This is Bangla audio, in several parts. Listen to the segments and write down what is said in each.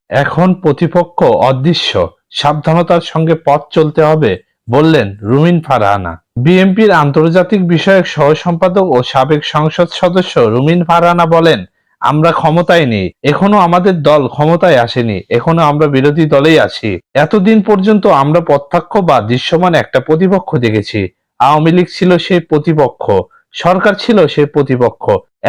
এখন প্রতিপক্ষ অদৃশ্য, সাবধানতার সঙ্গে পথ চলতে হবে, বললেন রুমিন ফারহানা। বিএনপির আন্তর্জাতিক বিষয়ক সহ সম্পাদক ও সাবেক সংসদ সদস্য রুমিন ফারহানা বলেন, আমরা ক্ষমতায় নেই, এখনো আমাদের দল ক্ষমতায় আসেনি, এখনো আমরা বিরোধী দলেই আছি। এতদিন পর্যন্ত আমরা প্রত্যক্ষ বা দৃশ্যমান একটা প্রতিপক্ষ দেখেছি। আওয়ামী লীগ ছিল সেই প্রতিপক্ষ, সরকার ছিল সেই প্রতিপক্ষ।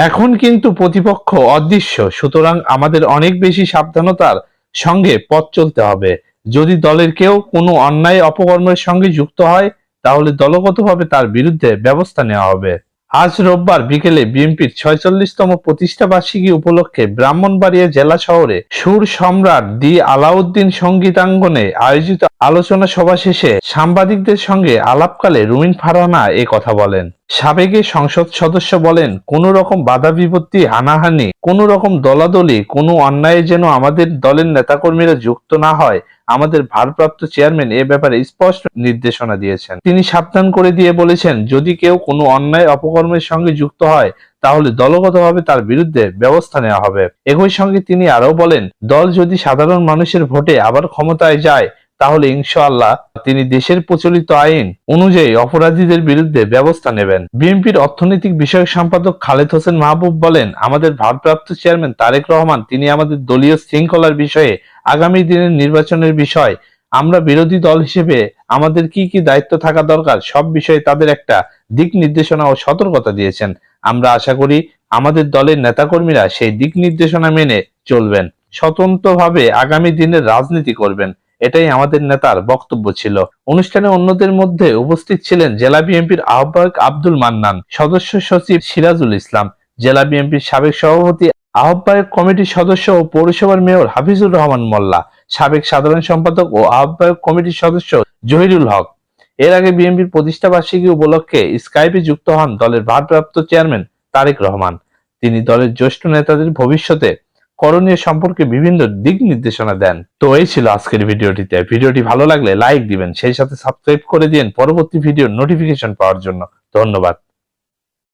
এখন কিন্তু প্রতিপক্ষ অদৃশ্য, সুতরাং আমাদের অনেক বেশি সাবধানতার সঙ্গে পথ চলতে হবে। যদি দলের কেউ কোনো অন্যায় অপকর্মের সঙ্গে যুক্ত হয়, তাহলে দলগতভাবে তার বিরুদ্ধে ব্যবস্থা নেওয়া হবে। আজ রোববার বিকেলে বিএনপির ৪৬তম প্রতিষ্ঠা বার্ষিকী উপলক্ষে ব্রাহ্মণবাড়িয়া জেলা শহরে সুর সম্রাট দি আলাউদ্দিন সঙ্গীতাঙ্গনে আয়োজিত আলোচনা সভা শেষে সাংবাদিকদের সঙ্গে আলাপকালে রুমিন ফারহানা এ কথা বলেন। সাবেক সংসদ সদস্য বলেন, কোনো রকম বাধা বিপত্তি, হানাহানি, কোনো রকম দলাদলি, কোনো অন্যায়ে যেন আমাদের দলের নেতাকর্মীরা যুক্ত না হয়, আমাদের ভারপ্রাপ্ত চেয়ারম্যান এ ব্যাপারে স্পষ্ট নির্দেশনা দিয়েছেন। তিনি সাবধান করে দিয়ে বলেছেন, যদি কেউ কোনো অন্যায় অপকর্মের সঙ্গে যুক্ত হয়, তাহলে দলগতভাবে তার বিরুদ্ধে ব্যবস্থা নেওয়া হবে। একই সঙ্গে তিনি আরও বলেন, দল যদি সাধারণ মানুষের ভোটে আবার ক্ষমতায় যায়, তাহলে ইনশাআল্লাহ তিনি দেশের প্রচলিত আইন অনুযায়ী অপরাধীদের বিরুদ্ধে ব্যবস্থা নেবেন। বিএনপির অর্থনৈতিক বিষয়ক সম্পাদক খালেদ হোসেন মাহবুব বলেন, আমাদের ভারপ্রাপ্ত চেয়ারম্যান তারেক রহমান তিনি আমাদের দলীয় শৃঙ্খলার বিষয়ে, আগামী দিনের নির্বাচনের বিষয়, আমরা বিরোধী দল হিসেবে আমাদের কি কি দায়িত্ব থাকা দরকার সব বিষয়ে তাদের একটা দিক নির্দেশনা ও সতর্কতা দিয়েছেন। আমরা আশা করি আমাদের দলের নেতাকর্মীরা সেই দিক নির্দেশনা মেনে চলবেন, স্বতন্ত্রভাবে আগামী দিনের রাজনীতি করবেন। এটাই আমাদের নেতার বক্তব্য ছিল। অনুষ্ঠানে অন্যদের মধ্যে উপস্থিত ছিলেন জেলা বিএনপির আহ্বায়ক আব্দুল মান্নান, সদস্য সচিব সিরাজুল ইসলাম, জেলা বিএনপির সাবেক সভাপতি, আহ্বায়ক কমিটির সদস্য ও পৌরসভার মেয়র হাফিজুর রহমান মোল্লা, সাবেক সাধারণ সম্পাদক ও আহ্বায়ক কমিটির সদস্য জহিরুল হক। এর আগে বিএনপির প্রতিষ্ঠা বার্ষিকী উপলক্ষে স্কাইপে যুক্ত হন দলের ভারপ্রাপ্ত চেয়ারম্যান তারেক রহমান। তিনি দলের জ্যেষ্ঠ নেতাদের ভবিষ্যতে করণীয় সম্পর্কে বিভিন্ন দিক নির্দেশনা দেন। তো এই ছিল আজকের ভিডিওটিতে। ভিডিওটি ভালো লাগলে লাইক দিবেন, সেই সাথে সাবস্ক্রাইব করে দিন পরবর্তী ভিডিওর নোটিফিকেশন পাওয়ার জন্য। ধন্যবাদ।